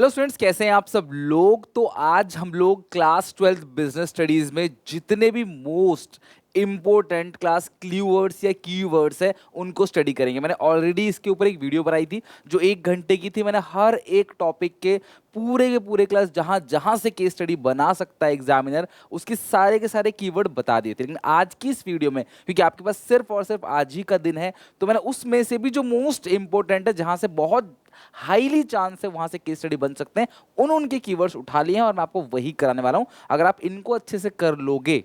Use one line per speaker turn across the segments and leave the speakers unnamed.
Hello students, कैसे हैं आप सब लोग। तो आज हम लोग क्लास 12 बिजनेस स्टडीज में जितने भी मोस्ट इंपॉर्टेंट क्लास क्लीवर्ड्स या कीवर्ड्स है उनको स्टडी करेंगे। मैंने ऑलरेडी इसके ऊपर एक वीडियो बनाई थी जो 1 घंटे की थी। मैंने हर एक टॉपिक के पूरे क्लास जहां जहां से केस स्टडी बना सकता है एग्जामिनर, उसके सारे के सारे कीवर्ड बता दिए थे। लेकिन आज की इस वीडियो में, क्योंकि आपके पास सिर्फ और सिर्फ आज ही का दिन है, तो मैंने उसमें से भी जो मोस्ट इंपॉर्टेंट है, जहां से बहुत हाईली चांस है वहां से केस स्टडी बन सकते हैं, उनके कीवर्ड्स उठा लिए हैं और मैं आपको वही कराने वाला हूं। अगर आप इनको अच्छे से कर लोगे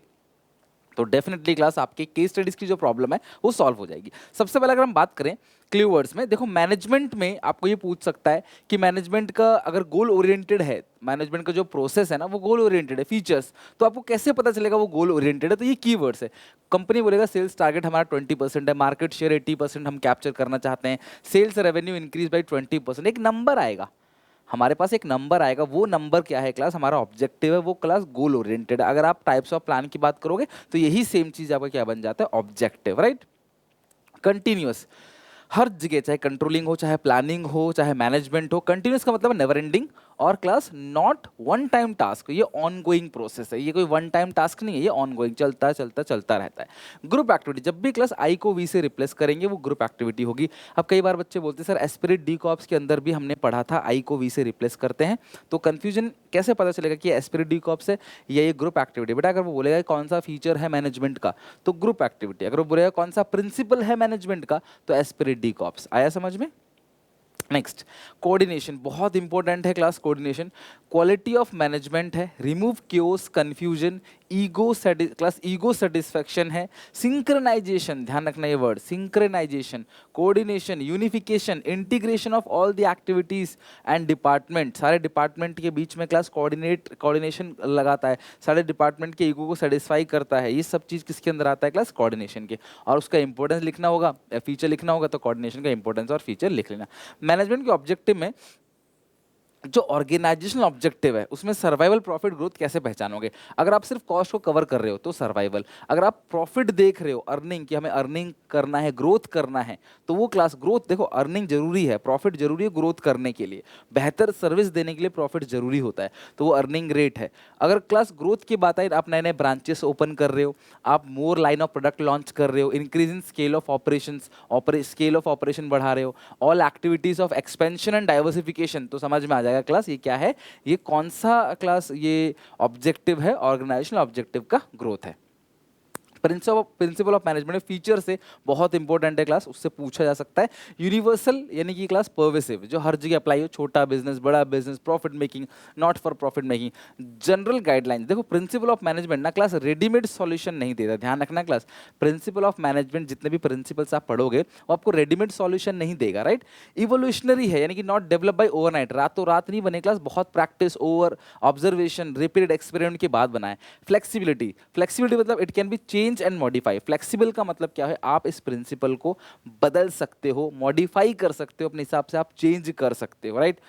तो डेफिनेटली क्लास आपके केस स्टडीज की जो प्रॉब्लम है वो सॉल्व हो जाएगी। सबसे पहले अगर हम बात करें क्लीवर्ड्स में, देखो मैनेजमेंट में आपको ये पूछ सकता है कि मैनेजमेंट का अगर गोल ओरिएंटेड है, मैनेजमेंट का जो प्रोसेस है ना वो गोल ओरिएंटेड है, फीचर्स, तो आपको कैसे पता चलेगा वो गोल ओरिएंटेड है। तो ये कीवर्ड्स है। कंपनी बोलेगा सेल्स टारगेट हमारा 20% है, मार्केट शेयर 80% हम कैप्चर करना चाहते हैं, सेल्स रेवेन्यू इंक्रीज बाई 20%, एक नंबर आएगा हमारे पास, एक नंबर आएगा। वो नंबर क्या है क्लास, हमारा ऑब्जेक्टिव है, वो क्लास गोल ओरिएंटेड है। अगर आप टाइप्स ऑफ प्लान की बात करोगे तो यही सेम चीज आपका क्या बन जाता है, ऑब्जेक्टिव, राइट। कंटिन्यूअस, हर जगह चाहे कंट्रोलिंग हो, चाहे प्लानिंग हो, चाहे मैनेजमेंट हो, कंटिन्यूस का मतलब नेवर एंडिंग, और class not one time task, ये ऑन गोइंग प्रोसेस है, ये कोई वन टाइम टास्क नहीं है, ये ऑन गोइंग चलता चलता चलता रहता है। ग्रुप एक्टिविटी, जब भी क्लास आई को वी से रिप्लेस करेंगे वो ग्रुप एक्टिविटी होगी। अब कई बार बच्चे बोलते हैं सर एस्पिरिट डी कॉप्स के अंदर भी हमने पढ़ा था आई को वी से रिप्लेस करते हैं, तो कंफ्यूजन कैसे पता चलेगा कि एस्पिरिट डी कॉप्स है या ये ग्रुप एक्टिविटी। बेटा अगर वो बोलेगा कौन सा फीचर है मैनेजमेंट का तो ग्रुप एक्टिविटी, अगर वो बोलेगा कौन सा प्रिंसिपल है मैनेजमेंट का तो एस्पिरिट डी कॉप्स। आया समझ में। नेक्स्ट, कोऑर्डिनेशन बहुत इंपॉर्टेंट है class. Coordination quality of management है, remove chaos confusion, ego class ego satisfaction है, सिंक्रोनाइजेशन, ध्यान रखना ये word, synchronisation, coordination, unification, integration of all the activities and department, सारे डिपार्टमेंट के बीच में क्लास कोऑर्डिनेशन लगाता है, सारे डिपार्टमेंट के ईगो को सेटिस्फाई करता है। ये सब चीज़ किसके अंदर आता है क्लास, कोऑर्डिनेशन के। और उसका इंपॉर्टेंस लिखना होगा, फीचर लिखना होगा, तो कोऑर्डिनेशन का इंपॉर्टेंस और फीचर लिख लेना। मैनेजमेंट के ऑब्जेक्टिव में जो ऑर्गेनाइजेशनल ऑब्जेक्टिव है उसमें सर्वाइवल प्रॉफिट ग्रोथ कैसे पहचानोगे। अगर आप सिर्फ कॉस्ट को कवर कर रहे हो तो सर्वाइवल, अगर आप प्रॉफिट देख रहे हो, अर्निंग की हमें अर्निंग करना है, ग्रोथ करना है, तो वो क्लास ग्रोथ, देखो अर्निंग जरूरी है, प्रॉफिट जरूरी है ग्रोथ करने के लिए, बेहतर सर्विस देने के लिए प्रॉफिट जरूरी होता है, तो वो अर्निंग रेट है। अगर क्लास ग्रोथ की बात आए, आप नए नए ब्रांचेस ओपन कर रहे हो, आप more line of product launch कर रहे हो, increase in scale of operation, scale of operation बढ़ा रहे हो, all activities of expansion and diversification, तो समझ में आ जाएगा क्लास ये क्या है, ये कौन सा क्लास ये ऑब्जेक्टिव है, ऑर्गेनाइजेशनल ऑब्जेक्टिव का ग्रोथ है। प्रिंसिपल ऑफ मैनेजमेंट फीचर से बहुत इंपॉर्टेंट है क्लास, उससे पूछा जा सकता है। यूनिवर्सल यानी कि क्लास पर्वेसिव, जो हर जगह अप्लाई हो, छोटा बिजनेस, बड़ा business, profit making, not for profit making. General guideline, देखो प्रिंसिपल ऑफ मैनेजमेंट ना क्लास रेडीमेड सॉल्यूशन नहीं देता, ध्यान रखना क्लास। प्रिंसिपल ऑफ मैनेजमेंट जितने भी प्रिंसिपल्स आप पढ़ोगे वो आपको रेडीमेड सॉल्यूशन नहीं देगा, राइट। इवोल्यूशनरी है, यानी कि नॉट डेवलप बाय ओवरनाइट, रातों रात नहीं बने क्लास, बहुत practice, over observation, repeated experiment के बाद बनाए। फ्लेक्सिबिलिटी, फ्लेक्सिबिलिटी मतलब it can be change and modify. Flexible का मतलब क्या है, आप इस प्रिंसिपल को बदल सकते हो, मॉडिफाई कर सकते हो, अपने हिसाब से आप चेंज कर सकते हो, राइट।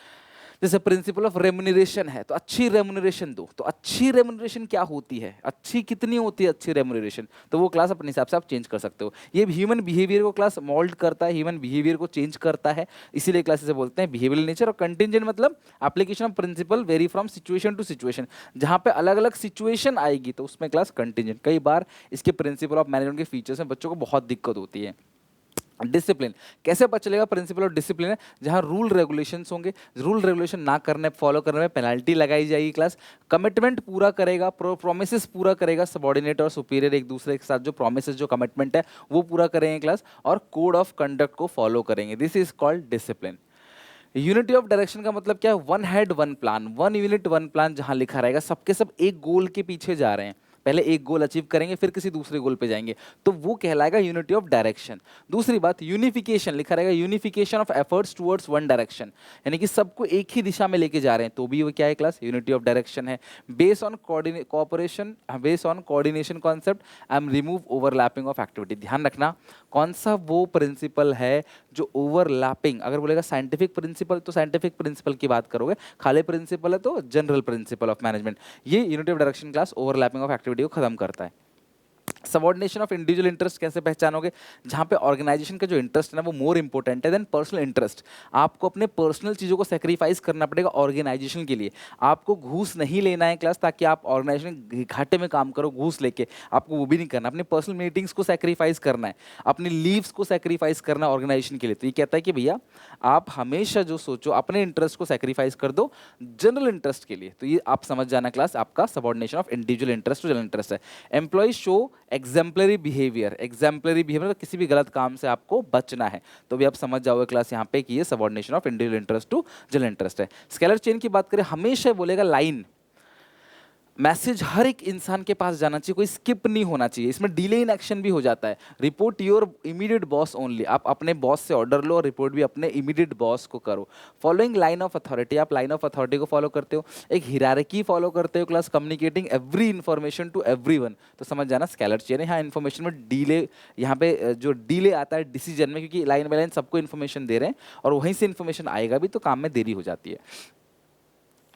जैसे प्रिंसिपल ऑफ रेम्यूनरेशन है, तो अच्छी रेम्यूनरेशन दो, तो अच्छी रेम्यूनरेशन क्या होती है, अच्छी कितनी होती है अच्छी रेम्यूनरेशन, तो वो क्लास अपने हिसाब से आप चेंज कर सकते हो। ये ह्यूमन बिहेवियर को क्लास मोल्ड करता है, ह्यूमन बिहेवियर को चेंज करता है, इसीलिए क्लास इसे बोलते हैं बिहेवियरल नेचर। और कंटिंजेंट मतलब application of principle vary from situation to situation, जहां पे अलग अलग सिचुएशन आएगी तो उसमें क्लास कंटिंजेंट। कई बार इसके प्रिंसिपल ऑफ मैनेजमेंट के फीचर्स में बच्चों को बहुत दिक्कत होती है। डिसिप्लिन, कैसे पता चलेगा प्रिंसिपल ऑफ डिसिप्लिन है, जहां रूल रेगुलेशंस होंगे, रूल रेगुलेशन ना करने, फॉलो करने में पेनल्टी लगाई जाएगी क्लास। कमिटमेंट पूरा करेगा, प्रोमिस पूरा करेगा, सबॉर्डिनेट और सुपीरियर एक दूसरे के साथ जो प्रोमिस, जो कमिटमेंट है वो पूरा करेंगे क्लास, और कोड ऑफ कंडक्ट को फॉलो करेंगे, this is called discipline. Unity of direction का मतलब क्या है, one head one plan, one unit one plan, जहां लिखा रहेगा सबके सब एक गोल के पीछे जा रहे हैं, पहले एक गोल अचीव करेंगे फिर किसी दूसरे गोल पे जाएंगे, तो वो कहलाएगा यूनिटी ऑफ डायरेक्शन। दूसरी बात, यूनिफिकेशन, लिखा रहेगा unification of efforts towards one direction, यानी कि सबको एक ही दिशा में लेके जा रहे हैं, तो भी वो क्या है क्लास, यूनिटी ऑफ डायरेक्शन है। Base on cooperation, base on coordination concept and remove overlapping of activity, ध्यान रखना कौन सा वो प्रिंसिपल है जो ओवरलैपिंग, अगर बोलेगा साइंटिफिक प्रिंसिपल तो साइंटिफिक प्रिंसिपल की बात करोगे, खाली प्रिंसिपल है तो जनरल प्रिंसिपल ऑफ मैनेजमेंट। ये unity of direction class overlapping of activity को खत्म करता है। सबॉर्डिनेशन ऑफ इंडिविजुअल इंटरेस्ट कैसे पहचानोगे? जहाँ पे ऑर्गेनाइजेशन का जो इंटरेस्ट है ना वो मोर इंपॉर्टेंट है देन पर्सनल इंटरेस्ट। आपको अपने पर्सनल चीज़ों को सेक्रीफाइस करना पड़ेगा ऑर्गेनाइजेशन के लिए। आपको घूस नहीं लेना है क्लास ताकि आप ऑर्गेनाइजेशन घाटे में काम करो घूस लेके, आपको वो भी नहीं करना। अपने पर्सनल मीटिंग्स को सेक्रीफाइस करना है, अपनी लीव्स को सेक्रीफाइस करना है ऑर्गेनाइजेशन के लिए। तो ये कहता है कि भैया आप हमेशा जो सोचो अपने इंटरेस्ट को सेक्रीफाइस कर दो जनरल इंटरेस्ट के लिए। तो ये आप समझ जाना क्लास, आपका subordination of individual interest to general interest है। Employ show exemplary behaviour, exemplary behaviour मतलब किसी भी गलत काम से आपको बचना है। तो भी आप समझ जाओगे क्लास यहाँ पे कि ये subordination of individual interest to general interest है। स्केलर चेन की बात करें, हमेशा बोलेगा लाइन, मैसेज हर एक इंसान के पास जाना चाहिए, कोई स्किप नहीं होना चाहिए। इसमें डिले इन एक्शन भी हो जाता है। Report your immediate boss only, आप अपने बॉस से ऑर्डर लो और रिपोर्ट भी अपने इमीडिएट बॉस को करो। फॉलोइंग लाइन ऑफ अथॉरिटी, आप लाइन ऑफ अथॉरिटी को फॉलो करते हो, एक हिरारकी फॉलो करते हो class, communicating every information to everyone. तो समझ जाना स्केलर चेन है। यहाँ इन्फॉर्मेशन में डिले, यहाँ पे जो डिले आता है डिसीजन में, क्योंकि लाइन बाय लाइन सबको इन्फॉर्मेशन दे रहे हैं और वहीं से इन्फॉर्मेशन आएगा भी तो काम में देरी हो जाती है।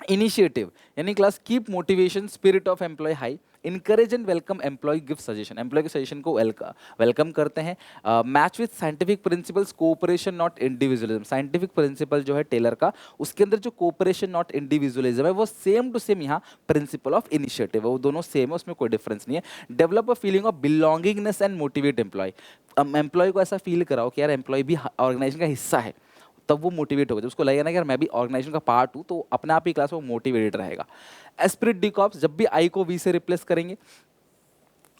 इनिशिएटिव यानी class keep motivation spirit of employ high, encourage and welcome employ, give suggestion, employ के सजेशन को वेलकम करते हैं। Match with scientific principles, cooperation not individualism, scientific principle जो है टेलर का, उसके अंदर जो कोऑपरेशन नॉट इंडिविजुअलिज्म है वो सेम टू सेम यहाँ प्रिंसिपल ऑफ इनिशिएटिव है, वो दोनों सेम है, उसमें कोई डिफरेंस नहीं है। Develop a feeling of belongingness and motivate employ, employ को ऐसा फील कराओ कि यार एम्प्लॉय भी ऑर्गेनाइजेशन का हिस्सा है, तब वो मोटिवेट होगा। जब उसको लगेगा ना कि यार मैं भी ऑर्गेनाइजेशन का पार्ट हूँ, तो अपने आप ही क्लास में मोटिवेटेड रहेगा। एस्पिरिट डिकॉप्स, जब भी आई को वी से रिप्लेस करेंगे,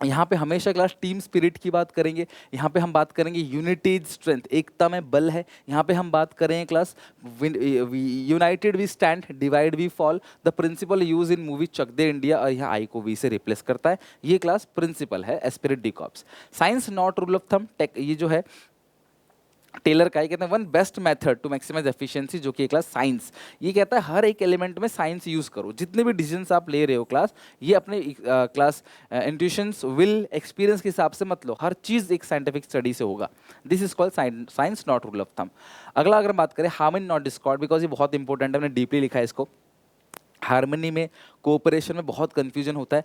यहाँ पे हमेशा क्लास टीम स्पिरिट की बात करेंगे। यहाँ पे हम बात करेंगे यूनिटी इज स्ट्रेंथ, एकता में बल है। यहाँ पे हम बात करेंगे class united we stand, divide we fall, the principle use in movie Chak De India, और यहाँ आई को वी से रिप्लेस करता है। ये क्लास प्रिंसिपल है esprit de corps. Science not rule of thumb, take ये जो है टेलर का, ये कहते हैं one best method to maximise efficiency, जो कि क्लास साइंस, ये कहता है हर एक एलिमेंट में साइंस यूज करो। जितने भी डिसीजंस आप ले रहे हो क्लास, ये अपने क्लास इंट्यूशंस विल एक्सपीरियंस के हिसाब से मत लो, हर चीज एक साइंटिफिक स्टडी से होगा। This is called science not rule of thumb. अगला अगर बात करें हार्मनी नॉट डिस्कॉर्ड, बिकॉज ये बहुत इंपॉर्टेंट है, मैंने डीपली लिखा है इसको। हार्मनी में कोऑपरेशन में बहुत कंफ्यूजन होता है।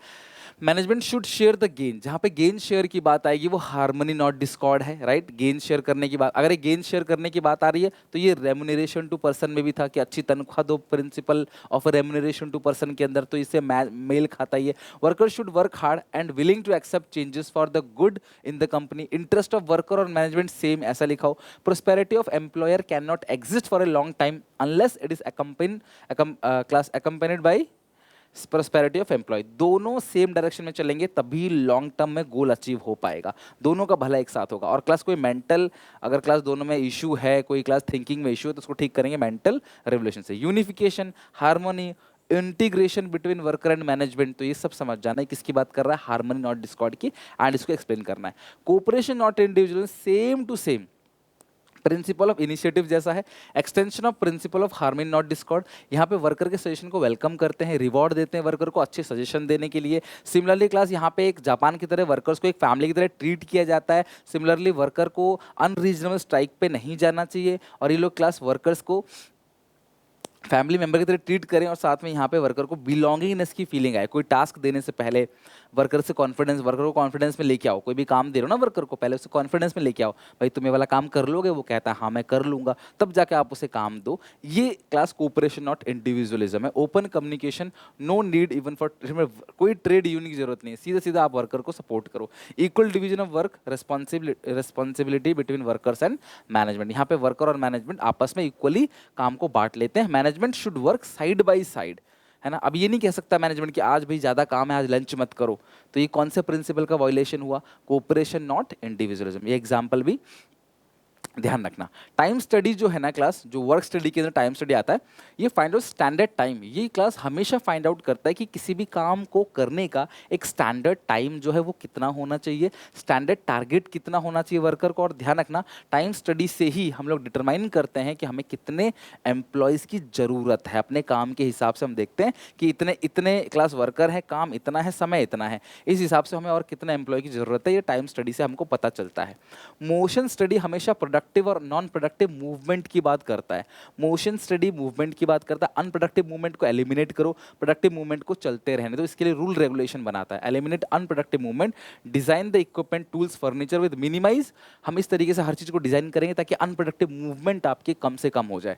Management should share the gain, जहाँ पे गेन शेयर की बात आएगी वो हार्मनी नॉट डिस्कॉर्ड है, राइट। गेन शेयर करने की बात, अगर ये गेन शेयर करने की बात आ रही है तो ये रेम्युनरेशन टू पर्सन में भी था कि अच्छी तनख्वाह दो, principle of remuneration to person के अंदर, तो इससे मेल खाता ही है। Worker should work hard and willing to accept changes for the good in the company, interest of worker और मैनेजमेंट सेम, ऐसा लिखा हो। Prosperity of employer can not exist for a long time unless it is accompanied by prosperity of employ, दोनों same direction में चलेंगे तभी long term में goal achieve हो पाएगा, दोनों का भला एक साथ होगा। और क्लास कोई मेंटल, अगर क्लास दोनों में इशू है, कोई क्लास थिंकिंग में इशू है, तो उसको ठीक करेंगे मेंटल रेवोल्यूशन से। Unification, harmony, integration between worker and management, तो ये सब समझ जाना है किसकी बात कर रहा है, हार्मनी नॉट डिस्कॉर्ड की, एंड इसको एक्सप्लेन करना है। Cooperation not individual, same to same principle of initiative जैसा है। Extension of principle of harmony not discord, यहाँ पे वर्कर के सजेशन को वेलकम करते हैं, रिवॉर्ड देते हैं वर्कर को अच्छे सजेशन देने के लिए। सिमिलरली क्लास यहाँ पे एक जापान की तरह वर्कर्स को एक फैमिली की तरह ट्रीट किया जाता है। सिमिलरली वर्कर को अनरीजनेबल स्ट्राइक पे नहीं जाना चाहिए, और ये लोग क्लास वर्कर्स को फैमिली मेंबर की तरह ट्रीट करें, और साथ में यहाँ पे वर्कर को बिलोंगिंगनेस की फीलिंग आए। कोई टास्क देने से पहले वर्कर से कॉन्फिडेंस, वर्कर को कॉन्फिडेंस में लेके आओ। कोई भी काम दे रहे हो ना वर्कर को, पहले उसे कॉन्फिडेंस में लेके आओ, भाई तुम ये वाला काम कर लोगे, वो कहता है हाँ मैं कर लूंगा, तब जाके आप उसे काम दो। ये क्लास कोऑपरेशन नॉट इंडिविजुअलिज्म है। Open communication, no need even for, कोई ट्रेड यूनियन की जरूरत नहीं है, सीधा सीधा आप वर्कर को सपोर्ट करो। Equal division of work, responsibility between workers and management, यहाँ पे वर्कर और मैनेजमेंट आपस में इक्वली काम को बांट लेते हैं। Management should work side by side, है ना। अब ये नहीं कह सकता मैनेजमेंट कि आज भाई ज्यादा काम है, आज लंच मत करो, तो ये कौन से प्रिंसिपल का वायलेशन हुआ, कोऑपरेशन नॉट इंडिविजुअलिज्म। ये एग्जांपल भी ध्यान रखना। टाइम स्टडी जो है ना क्लास, जो वर्क स्टडी के अंदर टाइम स्टडी आता है, ये फाइंड आउट स्टैंडर्ड टाइम, ये क्लास हमेशा फाइंड आउट करता है कि किसी भी काम को करने का एक स्टैंडर्ड टाइम जो है वो कितना होना चाहिए, स्टैंडर्ड टारगेट कितना होना चाहिए वर्कर को। और ध्यान रखना टाइम स्टडी से ही हम लोग डिटरमाइन करते हैं कि हमें कितने एम्प्लॉयज़ की ज़रूरत है। अपने काम के हिसाब से हम देखते हैं कि इतने इतने क्लास वर्कर है, काम इतना है, समय इतना है, इस हिसाब से हमें और कितने एम्प्लॉय की ज़रूरत है, ये टाइम स्टडी से हमको पता चलता है। मोशन स्टडी हमेशा प्रोडक्ट प्रोडक्टिव और नॉन प्रोडक्टिव मूवमेंट की बात करता है। मोशन स्टडी मूवमेंट की बात करता है। अनप्रोडक्टिव मूवमेंट को एलिमिनेट करो, प्रोडक्टिव मूवमेंट को चलते रहने दो, इसके लिए रूल रेगुलेशन बनाता है। Eliminate unproductive movement, design the equipment tools furniture with minimize. हम इस तरीके से हर चीज को डिजाइन करेंगे ताकि अनप्रोडक्टिव मूवमेंट आपके कम से कम हो जाए।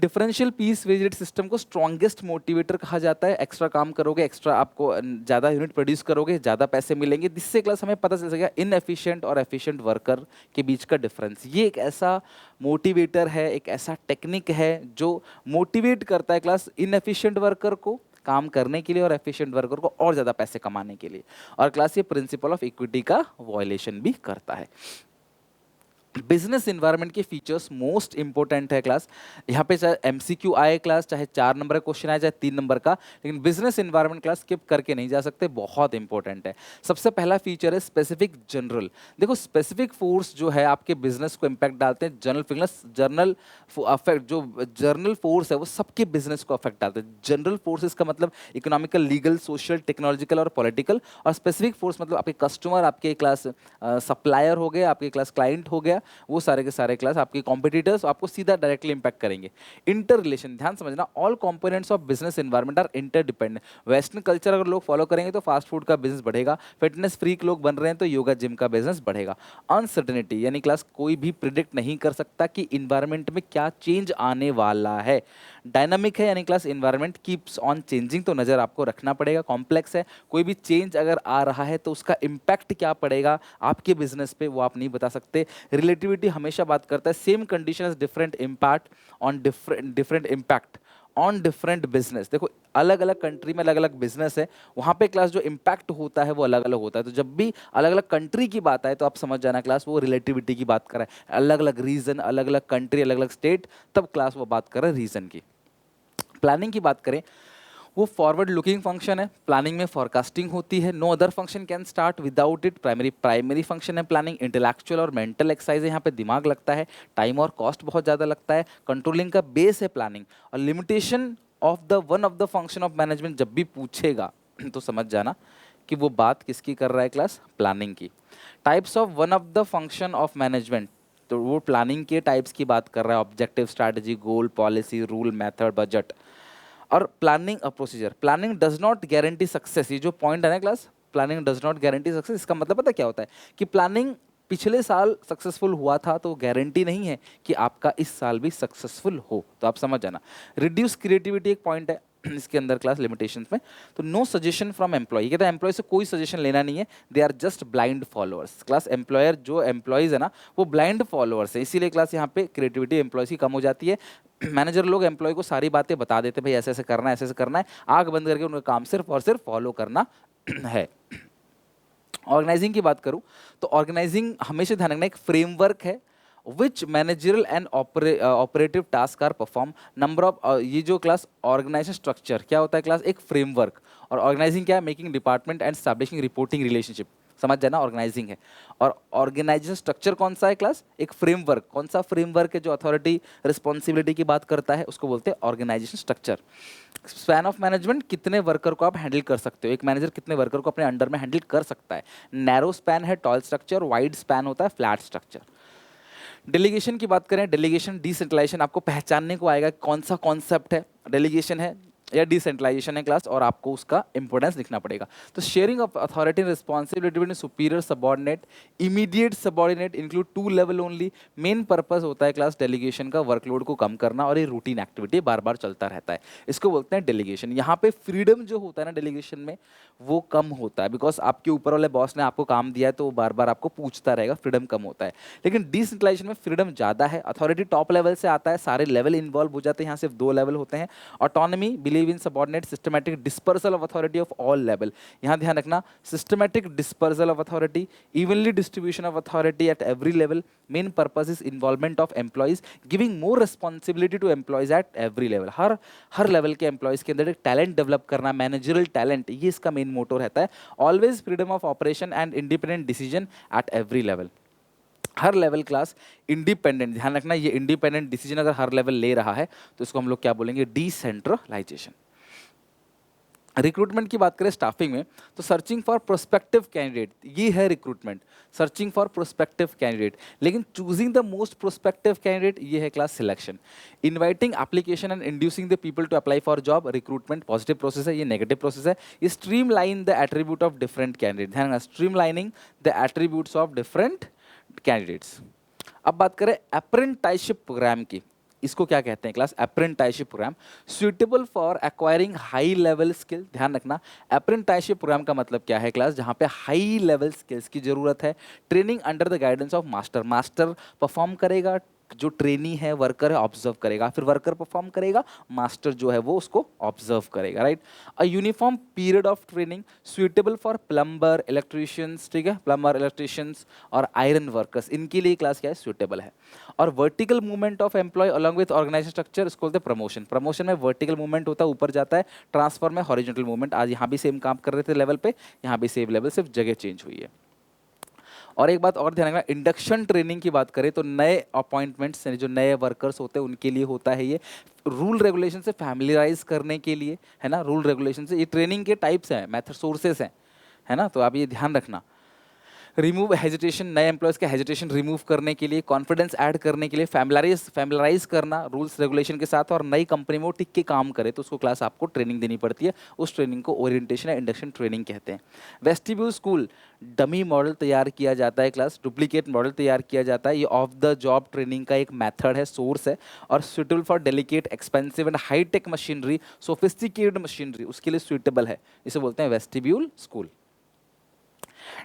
डिफरेंशियल पीस वेज सिस्टम को स्ट्रॉन्गेस्ट मोटिवेटर कहा जाता है। एक्स्ट्रा काम करोगे, एक्स्ट्रा आपको ज़्यादा यूनिट प्रोड्यूस करोगे, ज़्यादा पैसे मिलेंगे। जिससे क्लास हमें पता चल सकेगा इनएफिशिएंट और एफिशिएंट वर्कर के बीच का डिफरेंस। ये एक ऐसा मोटिवेटर है, एक ऐसा टेक्निक है जो मोटिवेट करता है क्लास इनएफिशिएंट वर्कर को काम करने के लिए और एफिशिएंट वर्कर को और ज़्यादा पैसे कमाने के लिए। और क्लास ये प्रिंसिपल ऑफ इक्विटी का वॉयलेशन भी करता है। बिजनेस इन्वायरमेंट के फीचर्स मोस्ट इंपॉर्टेंट है क्लास। यहाँ पे चाहे एमसीक्यू आए क्लास, चाहे 4 नंबर का क्वेश्चन आए, चाहे 3 नंबर का, लेकिन बिजनेस इन्वायरमेंट क्लास स्किप करके नहीं जा सकते, बहुत इंपॉर्टेंट है। सबसे पहला फीचर है स्पेसिफिक जनरल। देखो स्पेसिफिक फोर्स जो है आपके बिजनेस को इम्पैक्ट डालते हैं। जर्नल अफेक्ट, जो जर्नल फोर्स है वो सबके बिजनेस को अफेक्ट डालते हैं। जनरल फोर्सेस का मतलब इकोनॉमिकल, लीगल, सोशल, टेक्नोलॉजिकल और पॉलिटिकल। और स्पेसिफिक फोर्स मतलब आपके कस्टमर, आपके क्लास सप्लायर हो गए, आपके क्लास क्लाइंट हो गया, वो सारे के सारे क्लास आपके कॉम्पिटिटर्स आपको सीधा डायरेक्टली इंपैक्ट करेंगे। इंटर रिलेशन, ध्यान समझना, all components of business environment are interdependent. Western culture अगर लोग फॉलो करेंगे तो फास्ट फूड का बिजनेस बढ़ेगा, फिटनेस फ्रीक लोग बन रहे हैं तो योगा जिम का बिजनेस बढ़ेगा। अनसर्टेनिटी यानी क्लास कोई भी प्रिडिक्ट नहीं कर सकता कि इन्वायरमेंट में क्या चेंज आने वाला है। डायनामिक है यानी class environment keeps on changing, तो नजर आपको रखना पड़ेगा। कॉम्प्लेक्स है, कोई भी चेंज अगर आ रहा है तो उसका इम्पैक्ट क्या पड़ेगा आपके बिजनेस पे वो आप नहीं बता सकते। रिलेटिविटी हमेशा बात करता है same condition as different impact on different impact on different business. देखो अलग अलग कंट्री में अलग अलग बिजनेस है, वहाँ पे क्लास जो इम्पैक्ट होता है वो अलग अलग होता है। तो जब भी अलग अलग कंट्री की बात आए तो आप समझ जाना क्लास वो रिलेटिविटी की बात कर रहा है। अलग अलग रीजन, अलग अलग कंट्री, अलग अलग स्टेट, तब क्लास वो बात कर रहा है रीजन की। प्लानिंग की बात करें, वो फॉरवर्ड लुकिंग फंक्शन है। प्लानिंग में फॉरकास्टिंग होती है। No other function can start without it. Primary function है प्लानिंग। इंटेलेक्चुअल और मेंटल एक्सरसाइज है, यहाँ पे दिमाग लगता है, टाइम और कॉस्ट बहुत ज़्यादा लगता है। कंट्रोलिंग का बेस है प्लानिंग। और limitation of the one of the function of management जब भी पूछेगा तो समझ जाना कि वो बात किसकी कर रहा है क्लास, प्लानिंग की। Types of one of the function of management, तो वो प्लानिंग के टाइप्स की बात कर रहा है। ऑब्जेक्टिव, स्ट्रैटेजी, गोल, पॉलिसी, रूल, मेथड, बजट। और planning procedure, planning does not guarantee success. ये जो पॉइंट है ना class, planning does not guarantee success, इसका मतलब पता क्या होता है कि प्लानिंग पिछले साल सक्सेसफुल हुआ था तो गारंटी नहीं है कि आपका इस साल भी सक्सेसफुल हो, तो आप समझ जाना। रिड्यूस क्रिएटिविटी एक पॉइंट है इसके अंदर क्लास लिमिटेशंस में। तो नो सजेशन फ्रॉम एम्प्लॉय, कहता है एम्प्लॉय से कोई सजेशन लेना नहीं है, they are just blind followers. Class employer जो एम्प्लॉयज है ना वो ब्लाइंड फॉलोअर्स है, इसीलिए क्लास यहाँ पे क्रिएटिविटी एम्प्लॉयज की कम हो जाती है। मैनेजर लोग एम्प्लॉय को सारी बातें बता देते हैं, भाई ऐसे ऐसे करना है, ऐसे ऐसे करना है, आंख बंद करके उनका काम सिर्फ और सिर्फ फॉलो करना है। ऑर्गेनाइजिंग की बात करूं तो ऑर्गेनाइजिंग हमेशा ध्यान रखना एक फ्रेमवर्क है which managerial and operative task are perform. Number of, ये जो क्लास ऑर्गेनाइजेशन स्ट्रक्चर क्या होता है क्लास, एक फ्रेमवर्क। और ऑर्गेनाइजिंग क्या है, making department and establishing reporting relationship, समझ जाना ऑर्गेनाइजिंग है। और ऑर्गेनाइजेशन स्ट्रक्चर कौन सा है क्लास, एक फ्रेमवर्क। कौन सा फ्रेमवर्क है जो अथॉरिटी रिस्पॉन्सिबिलिटी की बात करता है, उसको बोलते हैं organization structure. Span of management, कितने वर्कर को आप हैंडल कर सकते हो, एक मैनेजर कितने वर्कर को अपने अंडर में हैंडल कर सकता है। नैरो स्पैन है टॉल स्ट्रक्चर, वाइड स्पैन होता है फ्लैट स्ट्रक्चर। डेलीगेशन की बात करें, डेलीगेशन डिसेंट्रलाइजेशन, आपको पहचानने को आएगा कौन सा कॉन्सेप्ट है, डेलीगेशन है या डिसेंट्रलाइजेशन है क्लास, और आपको उसका इंपॉर्टेंस लिखना पड़ेगा। तो sharing of authority and responsibility between superior subordinate, immediate subordinate include 2 level only. Main purpose होता है क्लास डेलीगेशन का वर्कलोड को कम करना, और ये रूटीन एक्टिविटी बार बार चलता रहता है, इसको बोलते हैं डेलीगेशन। यहाँ पे फ्रीडम जो होता है ना डेलीगेशन में वो कम होता है, बिकॉज आपके ऊपर वाले बॉस ने आपको काम दिया है तो वो बार बार आपको पूछता रहेगा, फ्रीडम कम होता है। लेकिन डिसेंट्रलाइजेशन में फ्रीडम ज़्यादा है, अथॉरिटी टॉप लेवल से आता है, सारे लेवल इन्वॉल्व हो जाते हैं, यहाँ सिर्फ 2 लेवल होते हैं। Autonomy, believe in subordinate, systematic dispersal of authority of all level. यहाँ ध्यान रखना, systematic dispersal of authority, evenly distribution of authority at every level. Main purpose is involvement of employees, giving more responsibility to employees at every level. हर level के employees के अंदर एक talent develop करना, managerial talent, ये इसका main motto रहता है। Always freedom of operation and independent decision at every level. हर लेवल क्लास इंडिपेंडेंट, ध्यान रखना ये इंडिपेंडेंट डिसीजन अगर हर लेवल ले रहा है तो इसको हम लोग क्या बोलेंगे, डिसेंट्रलाइजेशन। रिक्रूटमेंट की बात करें स्टाफिंग में, तो सर्चिंग फॉर प्रोस्पेक्टिव कैंडिडेट, ये है recruitment, searching for prospective candidate. लेकिन choosing the most prospective candidate, ये है class selection. Inviting application and inducing the people to apply for job, recruitment positive process है, ये नेगेटिव प्रोसेस है। ये streamline the attribute of different candidate, ध्यान रखना, streamlining the attributes of different candidates. अब बात करें अप्रेंटाइशिप programme की, इसको क्या कहते हैं class, apprenticeship programme, suitable for acquiring high level skill. ध्यान रखना, अप्रेंटाइशिप प्रोग्राम का मतलब क्या है क्लास, जहां पे हाई लेवल स्किल्स की जरूरत है। Training under the guidance of master, master perform करेगा, जो ट्रेनी है वर्कर है ऑब्जर्व करेगा, फिर वर्कर परफॉर्म करेगा, मास्टर जो है वो उसको ऑब्जर्व करेगा, right. A uniform period of training, suitable for plumber electricians, ठीक है, प्लम्बर इलेक्ट्रिशियंस और आयरन वर्कर्स, इनके लिए क्लास क्या है, सुइटेबल है। और vertical movement of employ along with organization structure, इसको बोलते हैं प्रमोशन। प्रमोशन में वर्टिकल मूवमेंट होता है, ऊपर जाता है, ट्रांसफर में हॉरिजॉन्टल मूवमेंट। आज यहाँ भी सेम काम कर रहे थे लेवल पे, यहाँ भी सेम लेवल, सिर्फ जगह चेंज हुई है। और एक बात और ध्यान रखना, इंडक्शन ट्रेनिंग की बात करें तो नए अपॉइंटमेंट्स जो नए वर्कर्स होते हैं उनके लिए होता है ये, रूल रेगुलेशन से फैमिलियराइज करने के लिए, है ना, रूल रेगुलेशन से। ये ट्रेनिंग के टाइप्स हैं, मेथड सोर्सेस हैं, है ना, तो आप ये ध्यान रखना। रिमूव हेजिटेशन, नए एम्प्लॉयज़ का हेजिटेशन रिमूव करने के लिए, कॉन्फिडेंस ऐड करने के लिए, फैमिलराइज करना रूल्स रेगुलेशन के साथ, और नई कंपनी में वो टिक के काम करे तो उसको क्लास आपको ट्रेनिंग देनी पड़ती है, उस ट्रेनिंग को ओरिएंटेशन या इंडक्शन ट्रेनिंग कहते हैं। वेस्टिब्यूल स्कूल, डमी मॉडल तैयार किया जाता है क्लास, डुप्लीकेट मॉडल तैयार किया जाता है, ये ऑफ द जॉब ट्रेनिंग का एक मेथड है, सोर्स है। और suitable for delicate expensive and high tech machinery, sophisticated machinery, उसके लिए सुटेबल है, इसे बोलते हैं वेस्टिब्यूल स्कूल।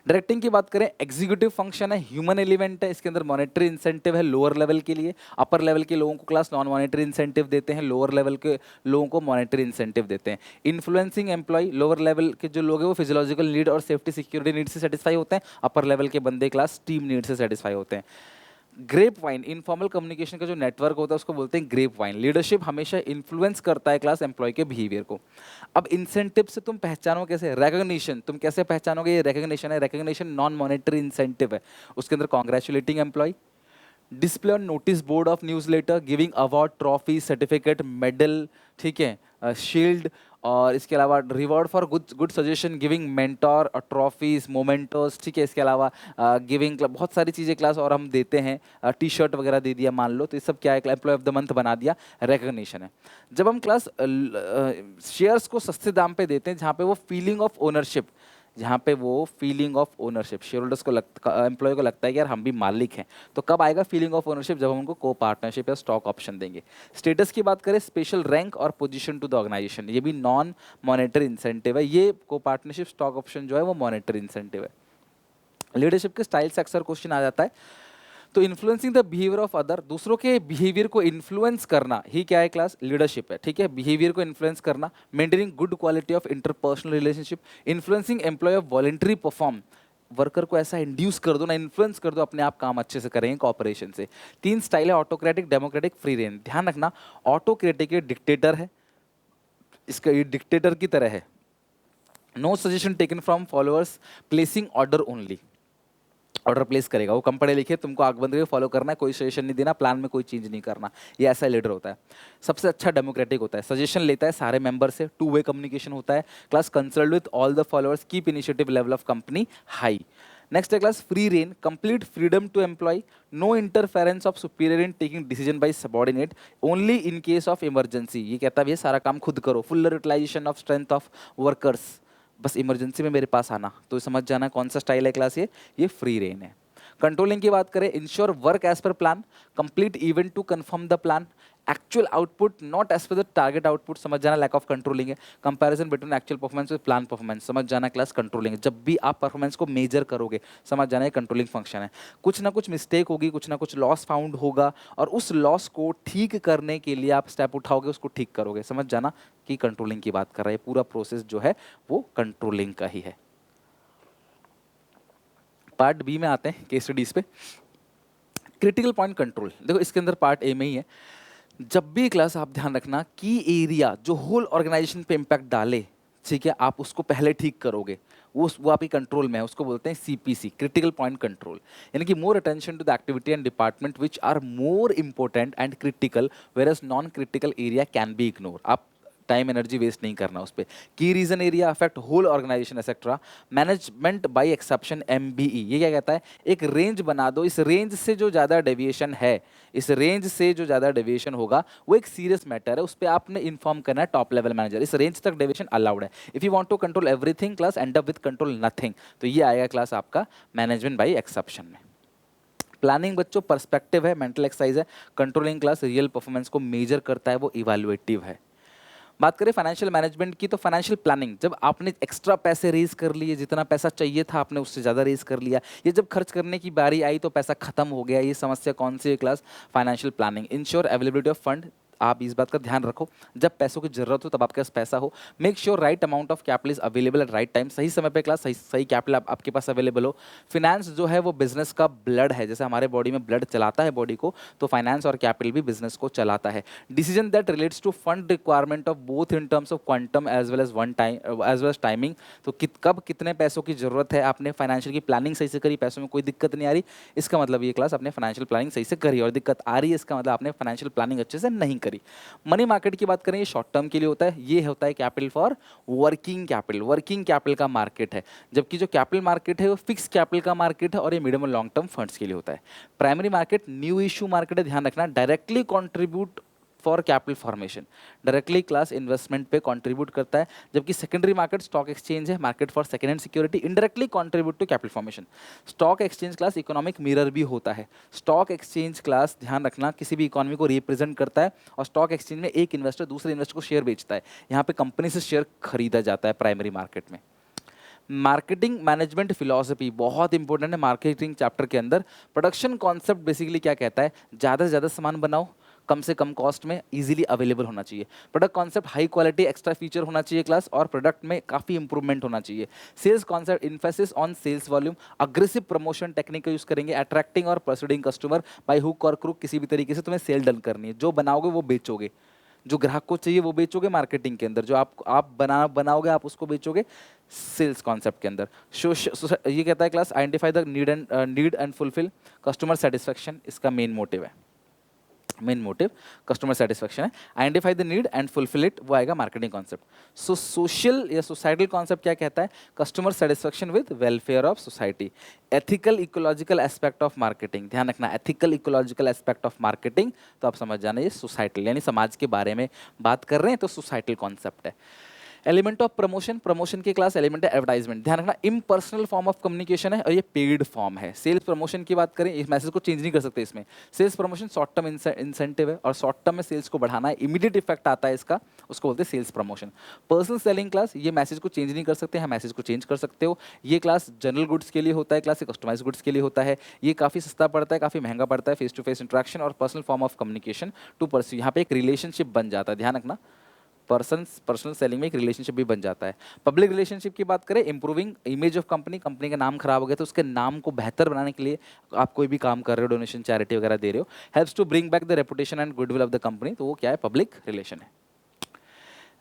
डायरेक्टिंग की बात करें, एग्जीक्यूटिव फंक्शन है, ह्यूमन एलिमेंट है, इसके अंदर मॉनेटरी इंसेंटिव है लोअर लेवल के लिए, अपर लेवल के लोगों को क्लास नॉन मॉनेटरी इंसेंटिव देते हैं, लोअर लेवल के लोगों को मॉनेटरी इंसेंटिव देते हैं। इन्फ्लुएंसिंग एम्प्लॉय, लोअर लेवल के जो लोग हैं वो फिजियोलॉजिकल नीड और सेफ्टी सिक्योरिटी नीड से सेटिस्फाई होते हैं, अपर लेवल के बंदे क्लास टीम नीड से सेटिस्फाई होते हैं। ग्रेप वाइन, इनफॉर्मल कम्युनिकेशन का जो नेटवर्क होता है उसको बोलते हैं ग्रेप वाइन। लीडरशिप हमेशा इन्फ्लुएंस करता है क्लास एम्प्लॉय के बिहेवियर को। अब इंसेंटिव से तुम पहचानो कैसे, रिकॉग्निशन, तुम कैसे पहचानोगे ये रिकॉग्निशन है, रिकॉग्निशन नॉन मॉनेटरी इंसेंटिव है, उसके अंदर congratulating employ, display on notice board of newsletter, giving award, trophy, certificate, medal, ठीक है, शील्ड, और इसके अलावा reward for good good suggestion, giving mentor और ट्रॉफीज, मोमेंटोस, ठीक है, इसके अलावा गिविंग बहुत सारी चीज़ें क्लास और हम देते हैं, टी शर्ट वगैरह दे दिया मान लो, तो ये सब क्या है, एम्प्लॉय ऑफ द मंथ बना दिया, रिकॉग्निशन है। जब हम क्लास शेयर्स को सस्ते दाम पे देते हैं, जहाँ पे वो फीलिंग ऑफ ओनरशिप, जहाँ पे वो feeling of ownership share holders को एम्प्लॉय को लगता है कि यार हम भी मालिक हैं, तो कब आएगा फीलिंग ऑफ ओनरशिप, जब हम उनको को पार्टनरशिप या स्टॉक ऑप्शन देंगे। स्टेटस की बात करें, स्पेशल रैंक और पोजीशन टू द ऑर्गेनाइजेशन, ये भी नॉन मॉनेटरी इंसेंटिव है, ये को पार्टनरशिप स्टॉक ऑप्शन जो है वो मॉनेटरी इंसेंटिव है। लीडरशिप के स्टाइल से अक्सर क्वेश्चन आ जाता है, तो influencing the behaviour of other, दूसरों के बिहेवियर को इन्फ्लुएंस करना ही क्या है क्लास, लीडरशिप है, ठीक है, बिहेवियर को इन्फ्लुएंस करना। Maintaining good quality of interpersonal relationship, influencing employ of voluntary perform, worker को ऐसा इंड्यूस कर दो ना, इन्फ्लुएंस कर दो, अपने आप काम अच्छे से करेंगे कॉपरेशन से। तीन स्टाइल है, ऑटोक्रेटिक, डेमोक्रेटिक, फ्री रेन। ध्यान रखना, ऑटोक्रेटिक डिक्टेटर है, इसका ये डिक्टेटर की तरह है, no suggestion taken from followers, placing order only, order place करेगा, वो कम पढ़े लिखे, तुमको आग बंद करके फॉलो करना है, कोई सजेशन नहीं देना, प्लान में कोई चेंज नहीं करना, ये ऐसा लीडर होता है। सबसे अच्छा डेमोक्रेटिक होता है, सजेशन लेता है सारे मेंबर से, टू वे कम्युनिकेशन होता है, class consult with all the followers, keep initiative level of company high. Next है class free rein, complete freedom to employ, no interference of superior in taking decision by subordinate, only in case of emergency, ये कहता है भैया सारा काम खुद करो, full utilisation of strength of workers, बस इमरजेंसी में मेरे पास आना, तो समझ जाना कौन सा स्टाइल है क्लास, ये फ्री रेन है। कंट्रोलिंग की बात करें, ensure work as per plan, complete event to confirm the plan, actual output not as per the target output, समझ जाना लैक ऑफ कंट्रोलिंग है। Comparison between actual performance with plan performance, समझ जाना class controlling है, जब भी आप performance को मेजर करोगे समझ जाना ये कंट्रोलिंग फंक्शन है। कुछ ना कुछ मिस्टेक होगी, कुछ ना कुछ लॉस फाउंड होगा, और उस लॉस को ठीक करने के लिए आप स्टेप उठाओगे, उसको ठीक करोगे, समझ जाना कि कंट्रोलिंग की बात कर रहा है, पूरा प्रोसेस जो है वो कंट्रोलिंग का ही है। पार्ट बी में आते हैं केस स्टडीज पे। क्रिटिकल पॉइंट कंट्रोल, देखो इसके अंदर पार्ट ए में ही है, जब भी क्लास आप ध्यान रखना की एरिया जो होल ऑर्गेनाइजेशन पे इम्पैक्ट डाले, ठीक है, आप उसको पहले ठीक करोगे, वो आपकी कंट्रोल में है, उसको बोलते हैं सीपीसी, क्रिटिकल पॉइंट कंट्रोल, यानी कि more attention to the activity and department which are more important and critical, whereas non critical area can be ignore. आप टाइम एनर्जी वेस्ट नहीं करना उस पर। Key reason area affect whole organization etcetera. Management by exception MBE, ये क्या कहता है, एक रेंज बना दो, इस रेंज से जो ज़्यादा डेविएशन है, इस रेंज से जो ज़्यादा डेविएशन होगा वो एक सीरियस मैटर है, उस पर आपने इन्फॉर्म करना है टॉप लेवल मैनेजर, इस रेंज तक डेविएशन अलाउड है। If you want to control everything class end up with control nothing, तो ये आएगा क्लास आपका मैनेजमेंट बाय एक्सेप्शन में। प्लानिंग बच्चों पर्सपेक्टिव है, मेंटल एक्सरसाइज है। कंट्रोलिंग क्लास रियल परफॉर्मेंस को मेजर करता है, वो इवैल्यूएटिव है। बात करें फाइनेंशियल मैनेजमेंट की, तो फाइनेंशियल प्लानिंग, जब आपने एक्स्ट्रा पैसे रेज कर लिए, जितना पैसा चाहिए था आपने उससे ज़्यादा रेज कर लिया, ये जब खर्च करने की बारी आई तो पैसा खत्म हो गया, ये समस्या कौन सी है class, financial planning. Ensure availability of fund, आप इस बात का ध्यान रखो जब पैसों की जरूरत हो तब आपके पास पैसा हो। Make sure right amount of capital is available at right time, सही समय पे क्लास सही सही कैपिटल आपके पास अवेलेबल हो। फिनेंस जो है वो बिजनेस का ब्लड है, जैसे हमारे बॉडी में ब्लड चलाता है बॉडी को, तो फाइनेंस और कैपिटल भी बिजनेस को चलाता है। Decision that relates to fund requirement of both in terms of quantum as well as one time as well as timing, तो कब कितने पैसों की जरूरत है, आपने फाइनेंशियल की प्लानिंग सही से करी, पैसों में कोई दिक्कत नहीं आ रही, इसका मतलब ये क्लास आपने फाइनेंशियल प्लानिंग सही से करी, और दिक्कत आ रही है इसका मतलब आपने फाइनेंशियल प्लानिंग अच्छे से नहीं करी। मनी मार्केट की बात करें, ये शॉर्ट टर्म के लिए होता है, ये होता है capital for working capital, working capital का मार्केट है, जबकि जो कैपिटल मार्केट है वो फिक्स कैपिटल का मार्केट है और ये मीडियम और लॉन्ग टर्म फंड्स के लिए होता है। Primary market new issue market है, ध्यान रखना, directly contribute for capital formation, directly class investment पे कंट्रीब्यूट करता है, जबकि सेकेंडरी मार्केट स्टॉक एक्सचेंज है, market for second hand security, indirectly contribute to capital formation. Stock exchange class economic mirror भी होता है, स्टॉक एक्सचेंज क्लास ध्यान रखना किसी भी इकोनॉमी को रिप्रेजेंट करता है, और स्टॉक एक्सचेंज में एक इन्वेस्टर दूसरे इन्वेस्टर को शेयर बेचता है, यहाँ पे कंपनी से शेयर खरीदा जाता है प्राइमरी मार्केट में। मार्केटिंग मैनेजमेंट फिलॉसफी बहुत इंपॉर्टेंट है मार्केटिंग चैप्टर के अंदर। प्रोडक्शन कॉन्सेप्ट बेसिकली क्या कहता है, ज़्यादा से ज़्यादा सामान बनाओ, कम से कम कॉस्ट में इजीली अवेलेबल होना चाहिए। Product concept high quality extra feature होना चाहिए क्लास, और प्रोडक्ट में काफ़ी इंप्रूवमेंट होना चाहिए। Sales concept emphasis on sales volume, aggressive promotion technique का यूज़ करेंगे, अट्रैक्टिंग और परसुडिंग कस्टमर बाय हुक और क्रुक, किसी भी तरीके से तुम्हें सेल डन करनी है, जो बनाओगे वो बेचोगे, जो ग्राहक को चाहिए वो बेचोगे मार्केटिंग के अंदर, जो आप बनाओगे आप उसको बेचोगे सेल्स कॉन्सेप्ट के अंदर। ये कहता है class identify the need and fulfil customer satisfaction, इसका मेन मोटिव है, मेन मोटिव कस्टमर सेटिस्फैक्शन है। Identify the need and fulfil it, वो आएगा मार्केटिंग कॉन्सेप्ट। सो सोशल या सोसाइटल कॉन्सेप्ट क्या कहता है, customer satisfaction with welfare of society. Ethical ecological aspect of marketing, ध्यान रखना ethical ecological aspect of marketing, तो आप समझ जाना ये सोसाइटल यानी समाज के बारे में बात कर रहे हैं, तो सोसाइटल कॉन्सेप्ट है। एलिमेंट ऑफ प्रमोशन, प्रमोशन की क्लास एलिमेंट है एडवर्टाइजमेंट, ध्यान रखना इम्पर्सनल फॉर्म ऑफ कम्युनिकेशन है और ये पेड फॉर्म है। सेल्स प्रमोशन की बात करें, इस मैसेज को चेंज नहीं कर सकते इसमें। Sales promotion short term incentive है और शॉर्ट टर्म में सेल्स को बढ़ाना है, इमीडिएट इफेक्ट आता है इसका, उसको बोलते हैं sales promotion. Personal selling class, ये मैसेज को चेंज नहीं कर सकते हैं, मैसेज को चेंज कर सकते हो। ये क्लास जनरल गुड्स के लिए होता है, क्लास कस्टमाइज गुड्स के लिए होता है। ये काफ़ी सस्ता पड़ता है, काफ़ी महंगा पड़ता है, फेस टू फेस इंट्रैक्शन और personal form of communication to pursue, यहाँ पे एक रिलेशनशिप बन जाता है, ध्यान रखना पर्सनल सेलिंग में एक रिलेशनशिप भी बन जाता है। पब्लिक रिलेशनशिप की बात करें, improving image of company, company का नाम खराब हो गया तो उसके नाम को बेहतर बनाने के लिए आप कोई भी काम कर रहे हो, डोनेशन चैरिटी वगैरह दे रहे हो, helps to bring back the reputation and goodwill of the company, तो वो क्या है, पब्लिक रिलेशन है।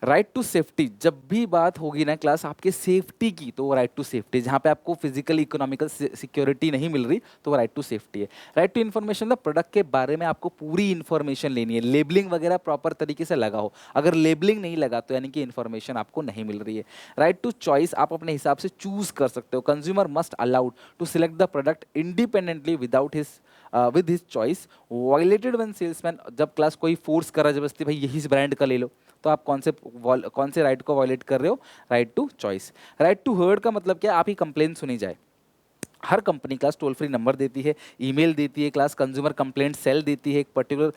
राइट टू सेफ्टी, जब भी बात होगी ना क्लास आपके सेफ्टी की, तो वो राइट टू सेफ्टी, जहाँ पे आपको फिजिकल इकोनॉमिकल सिक्योरिटी नहीं मिल रही तो वो राइट टू सेफ्टी है। Right to information, the product के बारे में आपको पूरी इन्फॉर्मेशन लेनी है, लेबलिंग वगैरह प्रॉपर तरीके से लगा हो, अगर लेबलिंग नहीं लगा तो यानी कि इन्फॉर्मेशन आपको नहीं मिल रही है। राइट टू चॉइस, आप अपने हिसाब से चूज कर सकते हो, consumer must allowed to select the product independently without his with his choice. Violated when salesman, जब क्लास कोई फोर्स करा जबरदस्ती भाई यही इस ब्रांड का ले लो, तो आप कौन से राइट को वायलेट कर रहे हो, right to choice. Right to heard का मतलब क्या, आप ही कंप्लेन सुनी जाए, हर company class toll free number देती है, ईमेल देती है क्लास, कंज्यूमर कंप्लेंट सेल देती है, एक पर्टिकुलर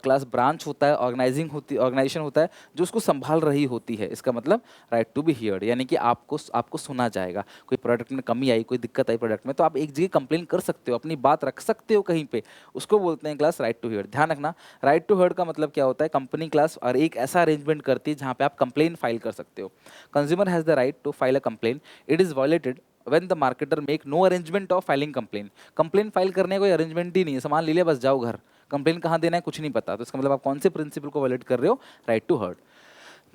क्लास ब्रांच होता है, ऑर्गेनाइजेशन होता है जो उसको संभाल रही होती है। इसका मतलब राइट टू बी हियर्ड, यानी कि आपको सुना जाएगा। कोई प्रोडक्ट में कमी आई, कोई दिक्कत आई प्रोडक्ट में, तो आप एक जगह कंप्लेन कर सकते हो, अपनी बात रख सकते हो कहीं पे, उसको बोलते हैं क्लास राइट टू हियर्ड। ध्यान रखना राइट टू हर्ड का मतलब क्या होता है, कंपनी क्लास और एक ऐसा अरेंजमेंट करती है जहाँ पे आप कंप्लेन फाइल कर सकते हो। Consumer has the right to file a complaint, it is violated when the marketer make no arrangement of filing complaint। Complaint file करने का कोई अरेंजमेंट ही नहीं है, सामान ले लिया बस जाओ घर, कंप्लेन कहाँ देना है कुछ नहीं पता, तो इसका मतलब आप कौन से प्रिंसिपल को वायलेट कर रहे हो, राइट टू हर्ड।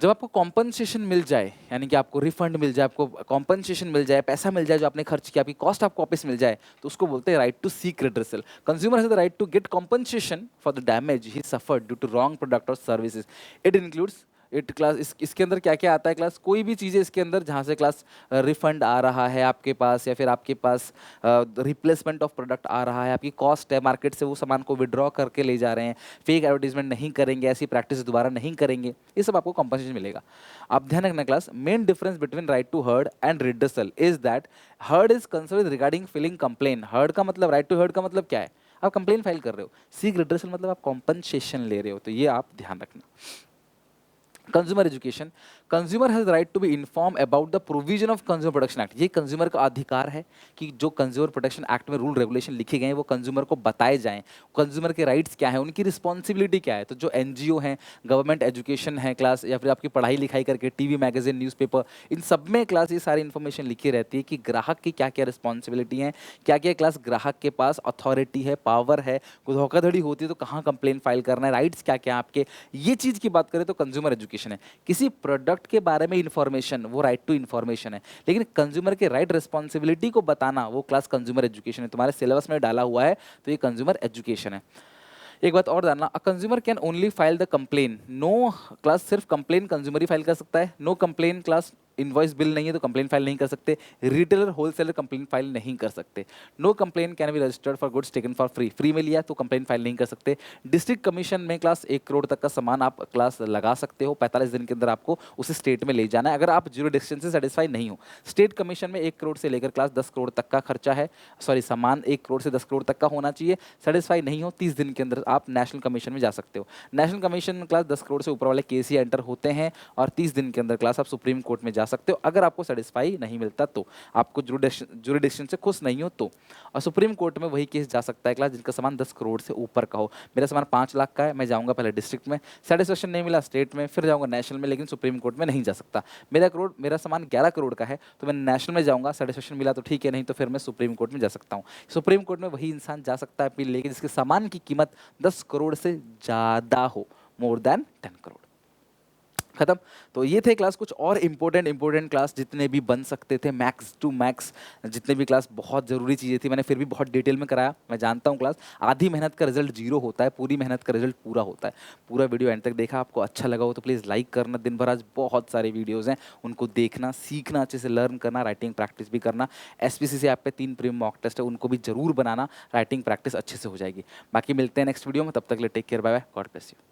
जब आपको कॉम्पनसेशन मिल जाए, यानी कि आपको रिफंड मिल जाए, आपको कॉम्पनसेशन मिल जाए, पैसा मिल जाए जो आपने खर्च किया, आपकी कॉस्ट आपको वापस मिल जाए, तो उसको बोलते हैं right to seek redressal. Consumer has the right to get compensation for the damage he suffered due to wrong product और services. It includes it class इसके अंदर क्या क्या आता है क्लास, कोई भी चीज़ें इसके अंदर जहाँ से क्लास रिफंड आ रहा है आपके पास, या फिर आपके पास रिप्लेसमेंट ऑफ प्रोडक्ट आ रहा है, आपकी कॉस्ट है मार्केट से वो सामान को विड्रॉ करके ले जा रहे हैं, फेक एडवर्टीजमेंट नहीं करेंगे, ऐसी प्रैक्टिस दोबारा नहीं करेंगे, ये सब आपको कॉम्पनसेशन मिलेगा। आप ध्यान रखना class, main difference between right to heard and redressal is that heard is concern regarding filing complaint. Heard का मतलब, राइट टू हर्ड का मतलब क्या है, आप कंप्लेन फाइल कर रहे हो। सीक रिड्रेसल मतलब आप कॉम्पनसेशन ले रहे हो, तो ये आप ध्यान रखना। Consumer education, consumer has right to be inform about the provision of consumer protection act. ये कंज्यूमर का अधिकार है कि जो कंज्यूमर प्रोटेक्शन एक्ट में रूल रेगुलेशन लिखे गए हैं वो कंज्यूमर को बताए जाएं। कंज्यूमर के राइट्स क्या है, उनकी रिस्पॉन्सिबिलिटी क्या है। तो जो एनजीओ हैं, गवर्नमेंट एजुकेशन है क्लास, या फिर आपकी पढ़ाई लिखाई करके टीवी मैगजीन न्यूज़पेपर, इन सब में क्लास ये सारी इन्फॉर्मेशन लिखी रहती है कि ग्राहक की क्या क्या रिस्पॉन्सिबिलिटी है, क्या क्या क्लास ग्राहक के पास अथॉरिटी है, पावर है, कोई धोखाधड़ी होती है तो कहाँ कंप्लेन फाइल करना है, राइट्स क्या क्या आपके। ये चीज़ की बात करें तो कंज्यूमर एजुकेशन है। किसी प्रोडक्ट के बारे में इंफॉर्मेशन, वो राइट टू इंफॉर्मेशन है, लेकिन कंज्यूमर के राइट रिस्पॉन्सिबिलिटी को बताना वो क्लास कंज्यूमर एजुकेशन है। तुम्हारे सिलेबस में डाला हुआ है तो ये कंज्यूमर एजुकेशन है। एक बात और जानना, a consumer can only file the complaint, no class सिर्फ कंप्लेन कंज्यूमर ही फाइल कर सकता है। No complaint class invoice bill नहीं है तो कंप्लेन फाइल नहीं कर सकते। रिटेलर होलसेलर कंप्लेन फाइल नहीं कर सकते। No complaint can be registered for goods taken for free, free में लिया तो कंप्लेन फाइल नहीं कर सकते। डिस्ट्रिक्ट कमीशन में क्लास 1 करोड़ तक का सामान आप क्लास लगा सकते हो, 45 दिन के अंदर आपको उस स्टेट में ले जाना है अगर आप ज्यूरिडिक्शन से सेटिस्फाई नहीं हो। स्टेट कमीशन में 1 करोड़ से लेकर क्लास 10 करोड़ तक का खर्चा है, सॉरी सामान 1 करोड़ से 10 करोड़ तक का होना चाहिए। सेटिस्फाई नहीं हो 30 दिन के अंदर आप नेशनल कमीशन में जा सकते हो। नेशनल कमीशन में क्लास 10 करोड़ से ऊपर वाले केस ही एंटर होते हैं और 30 दिन के अंदर क्लास आप सुप्रीम कोर्ट में जा सकते हो अगर आपको सेटिस्फाई नहीं मिलता तो, आपको जुरिडिक्शन से खुश नहीं हो तो। और सुप्रीम कोर्ट में वही केस जा सकता है क्लास जिनका सामान 10 करोड़ से ऊपर का हो। मेरा सामान 5 लाख का है, मैं जाऊंगा पहले डिस्ट्रिक्ट में, सेटिस्फेक्शन नहीं मिला स्टेट में, फिर जाऊंगा नेशनल में, लेकिन सुप्रीम कोर्ट में नहीं जा सकता। मेरा सामान 11 करोड़ का है तो मैं नेशनल में जाऊंगा, सेटिस्फेक्शन मिला तो ठीक है, नहीं तो फिर मैं सुप्रीम कोर्ट में जा सकता हूँ। सुप्रीम कोर्ट में वही इंसान जा सकता है अपील लेके जिसके सामान की कीमत 10 करोड़ से ज़्यादा हो, मोर देन 10 करोड़। खत्म। तो ये थे क्लास कुछ और इंपॉर्टेंट क्लास जितने भी बन सकते थे, मैक्स टू मैक्स जितने भी क्लास बहुत ज़रूरी चीज़ें थी, मैंने फिर भी बहुत डिटेल में कराया। मैं जानता हूँ क्लास आधी मेहनत का रिजल्ट 0 होता है, पूरी मेहनत का रिजल्ट पूरा होता है। पूरा वीडियो एंड तक देखा, आपको अच्छा लगा हो तो प्लीज़ लाइक करना। दिन भर आज बहुत सारे वीडियोज़ हैं, उनको देखना, सीखना, अच्छे से लर्न करना, राइटिंग प्रैक्टिस भी करना। SPCC ऐप पे 3 प्रीमियम मॉक टेस्ट है, उनको भी जरूर बनाना, राइटिंग प्रैक्टिस अच्छे से हो जाएगी। बाकी मिलते हैं नेक्स्ट वीडियो में, तब तक ले take care, bye bye, God bless you.